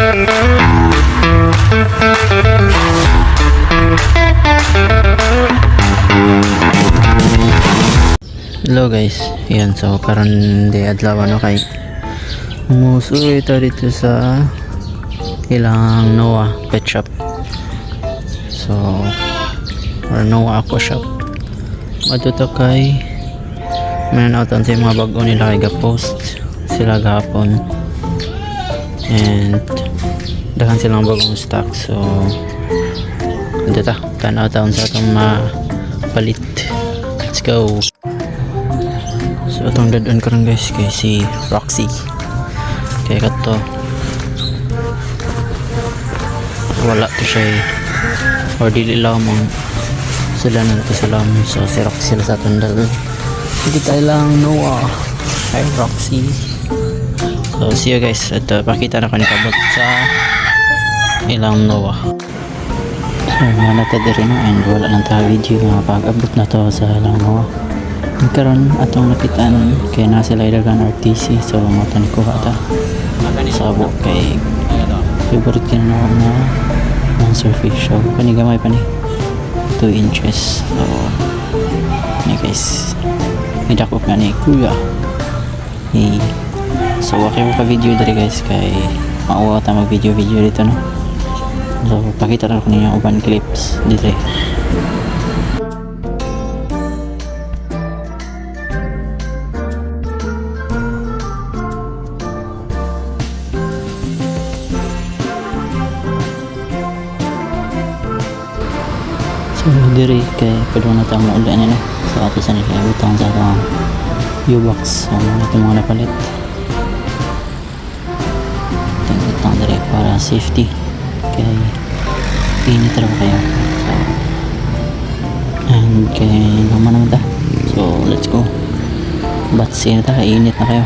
Hello guys, yan, so karon di adlaw ano kay musuloy ta dito sa ilang Noah pet shop, so or Noah Aqua Shop. Matuto kay mananautan sa mga bago nila kay ga-post sila gahapon, and daghan silang bagong stock, so ito ta tanaw-taon sa atong mapalit. Let's go. So itong dadon ko rin guys kay si Roxy, kaya kato wala to siya or dili lamang sila na ito sa lamin, so si Roxy sila sa itong dadon. Hindi tayo lang Noah. Hi Roxy. So see you guys. Ito pakita na ko ni kabot sa ilang Noah. So manata diri na, and wala lang tayo video nga pag-abot na to sa ilang Noah. Karon atong nakitaan kay na sila dagan RTC, so mata ni kuha ta sabo kay favorite kina na monster fish, so panigamay pa ni 2 inches. So ni guys, idakop nga ni kuya ni, so okay mo ka video diri guys kay mauwa ta mag video dito no. So pakita ra ko ninyo uban clips dito. So diri kay padung na ta mo ulan na, so ato sa nila butang sa atong U-box, so ito mga napalit butang diri para safety kay init raw kayo, so and kay naman naman ta, so let's go. But see na ta, init na kayo.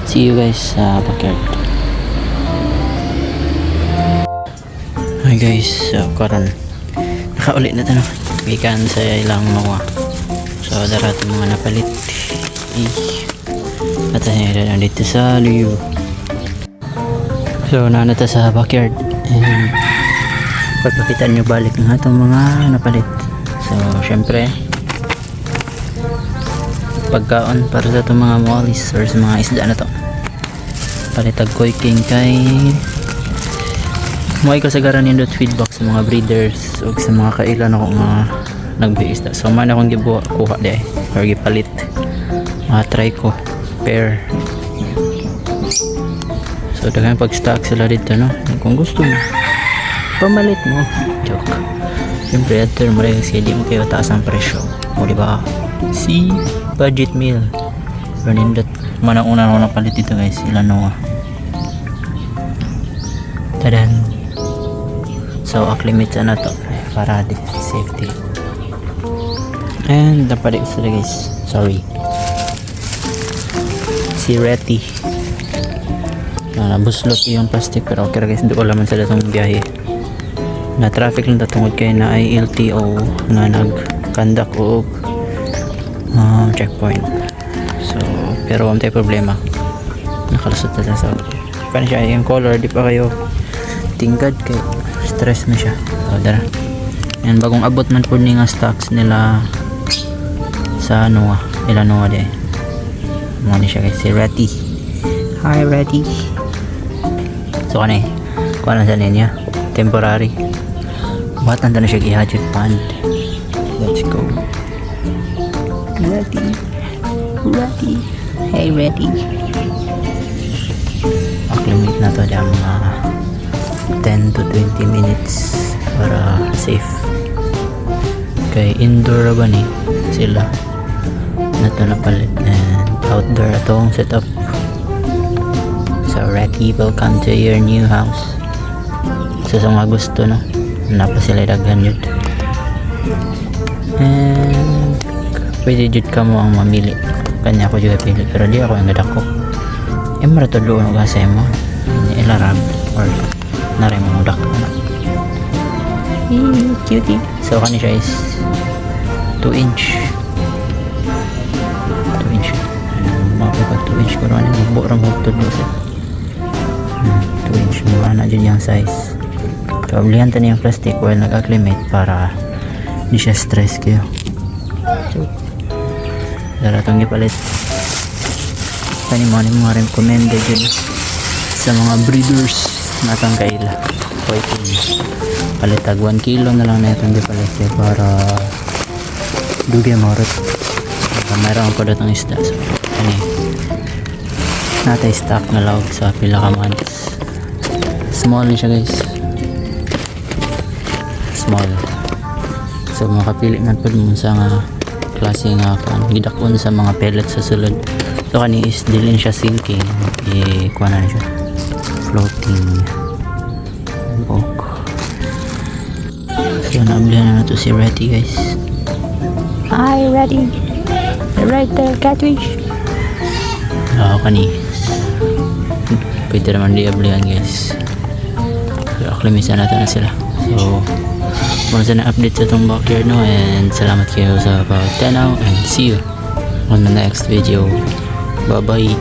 See you guys sa backyard. Hi guys, so karon nakaulit na tanong ikan sa ilang Noah, so darat mga napalit at na dito sa Liu. So nanata sa backyard, and pagpakita nyo balik ng atong mga napalit. So syempre pagkaon para sa itong mga mollies or sa mga isda na to, palitag Koi King kay may kasagaran nindot feedback sa mga breeders o sa mga kailan ako nga nagbiisda, so man akong gibuha kuha di or gipalit mga try ko pair. So daghan pag stock sila dito no, kung gusto mo pamalit mo, joke. Siyempre ato mo rin kasi di mo kayo taas ang presyo o diba, si budget meal or nindot man ang una na palit dito guys, ilan Noah. Tadan. So acclimate na to para di safety. And napalik sila guys, sorry, si Retty nabuslot yung plastic, pero okay guys, hindi ko laman sila itong biyahe na traffic lang tatungod kay na ay LTO nga nag-conduct o checkpoint. So pero wala tayo problema, nakalusot na sa paano siya yung color, di pa kayo tingkad kay stress na siya. So dara, yan bagong abot man po ni nga stocks nila sa Noah, ila Noah de mo ni siya guys, si Retty. Hi Retty. So kanay kuha na sa niya temporary batan na siya gihadjud pond. Let's go Retty. Hey Retty, acclimate na to dyan mga 10 to 20 minutes para safe kay indoor ba ni sila na ito napalit, and outdoor itong setup. So Retty, welcome to your new house. So sa mga gusto no, napa sila daghan yun, and pwede jud ka mo ang mamili, kanya ko juga pili pero di ako ang gadako maratudlo no gasay mo ilarab or naray mo dak na cutie. So kani siya is 2 inch mapapag 2 inch ko rin mo buo rin mo tudlo sa 2 inch. inch mga na dyan yung size. So ablihan ta niyang plastic while nag-acclimate para di siya stress kayo. So dara tong gipalit kani mo ni mga recommended yun sa mga breeders natang kaila waiting palitag 1 kilo na lang na itong gipalit para dugay marot mayroon ko datang isda so kani natay stock na lawag sa pila ka months. Small ni siya guys, small. So makapili man po mo sa nga klase nga gidakon sa mga pellets sa sulod. So kani is dilin siya silking kuha na siya floating oak. So naablihan na to si Reddy guys. Hi Reddy, right there catfish. Kani pwede naman di-ablihan guys. So aklimisa natin na sila. So muna sa na-update sa itong backyard no, and salamat kayo sa pagtanaw and see you on the next video. Bye bye.